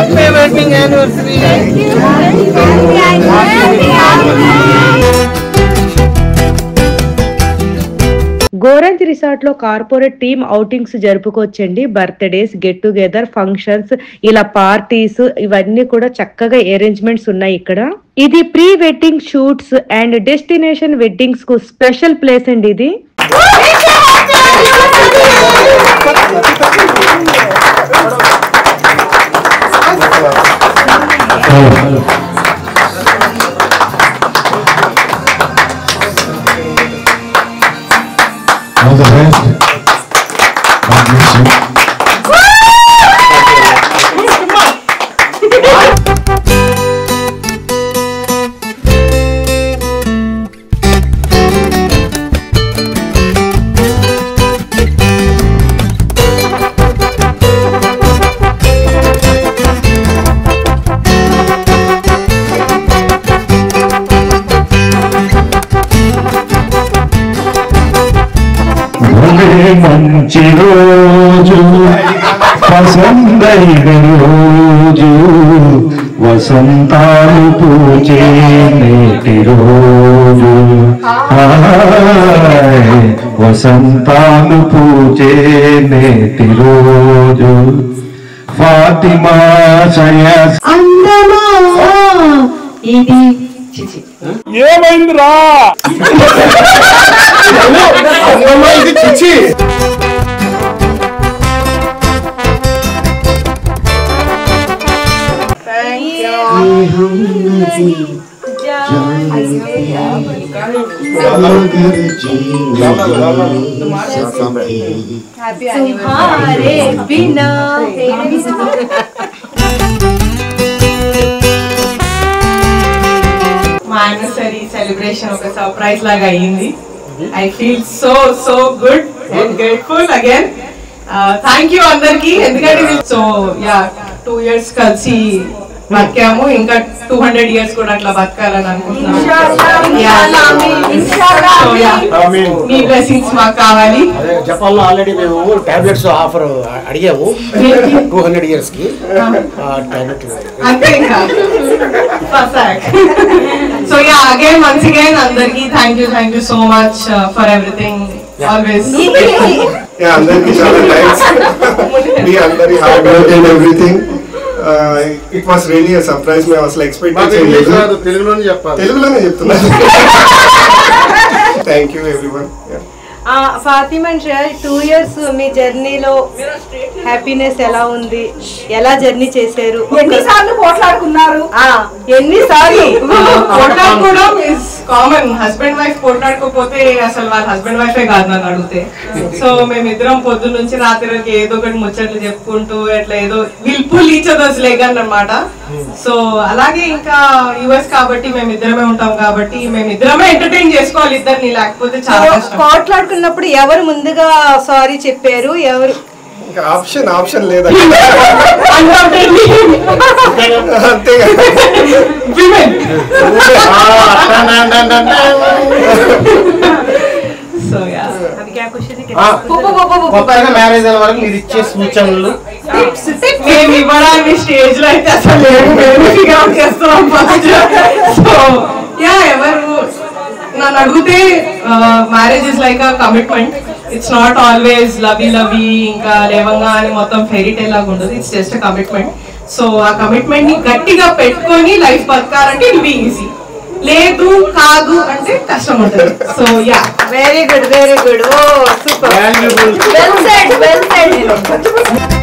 Happy wedding anniversary. గోరంజ్ resort లో corporate team outings జరుపుకోవచ్చండి. బర్త్డేస్, గెట్ టుగెదర్, ఫంక్షన్స్, ఇలా పార్టీస్ ఇవన్నీ కూడా చక్కగా అరేంజ్మెంట్స్ ఉన్నాయి ఇక్కడ. ఇది pre wedding shoots and destination weddings కు స్పెషల్ ప్లేస్ అండి ఇది. All the best. God bless you. మంచి రోజు వసంతైన రోజు వసంతాలు పూచే నేటి రోజు వసంతాలు పూచే నేటి రోజు ఫాతిమా అందమా ఇది ఏమైందిరా ఇది చిచి మా యానివర్సరీ సెలబ్రేషన్ ఒక సర్ప్రైజ్ లాగా అయ్యింది. I feel so good and grateful again. Thank you అందరికి. ఎందుకంటే సో యా 2 years కలిసి బతికాము, ఇంకా 200 years కూడా అట్లా బతకాలని అనుకుంటున్నాను. మీ బ్లెస్సింగ్స్ మాకు కావాలి. జపాన్ లో ఆల్రెడీ మేము టాబ్లెట్స్ ఆఫర్ అడిగాము 200 years కి అంతే ఇంకా. So yeah again once again అందరికి thank you so much for everything. Always అందరికి చాలా థ్యాంక్స్. మీ అందరి hard work and everything. It was really a surprise. మేము అసలు ఎక్స్పెక్ట్ చేయలేదు. తెలుగులోనే చెప్తున్నా. Thank you everyone. Fatima and Shreya 2 years మీ జర్నీలో హ్యాపీనెస్ ఎలా ఉంది? ఎలా జర్నీ చేశారు? ఎన్నిసార్లు పోట్లాడుకున్నారు? ఎన్నిసార్లు పోట్లాడుకోవడం ఇస్ కామన్. హస్బెండ్ వైఫ్ పోట్లాడుకోకపోతే అసలు వాళ్ళ హస్బెండ్ వైఫే కాదు నన్ను అడిగితే. సో మేమిద్దరం పొద్దు నుంచి రాత్రి వరకు ఏదో ఒకటి ముచ్చట్లు చెప్పుకుంటూ ఎట్లా ఏదో will pull each others leg అన్నమాట. సో అలాగే ఇంకా యుఎస్ కాబట్టి మేమిద్దరమే ఉంటాం కాబట్టి మేమిద్దరమే ఎంటర్టైన్ చేసుకోవాలి ఇద్దరిని, లేకపోతే చాలా కష్టం. ఉన్నప్పుడు ఎవరు ముందుగా సారీ చెప్పారు? ఎవరు ఆప్షన్ లేదా? మ్యారేజ్ అయిన వరకు మీరు ఇచ్చే సూచనలు మేము ఇవ్వడానికి స్టేజ్ లో అయితే అసలు చేస్తున్నాం ఫస్ట్. సో యా ఎవరు నన్ను అడిగితే marriage is like a commitment. It's not always lovey ఇంకా లేవంగా అని మొత్తం ఫెయిరీ టైల్ లాగా ఉండదు. It's just a commitment. So ఆ కమిట్మెంట్ ని గట్టిగా పెట్టుకొని లైఫ్ బతకాలంటే ఇట్ బి ఈజీ. లేదు కాదు అంటే కష్టం ఉంటుంది. So yeah very good. Oh super. Well said.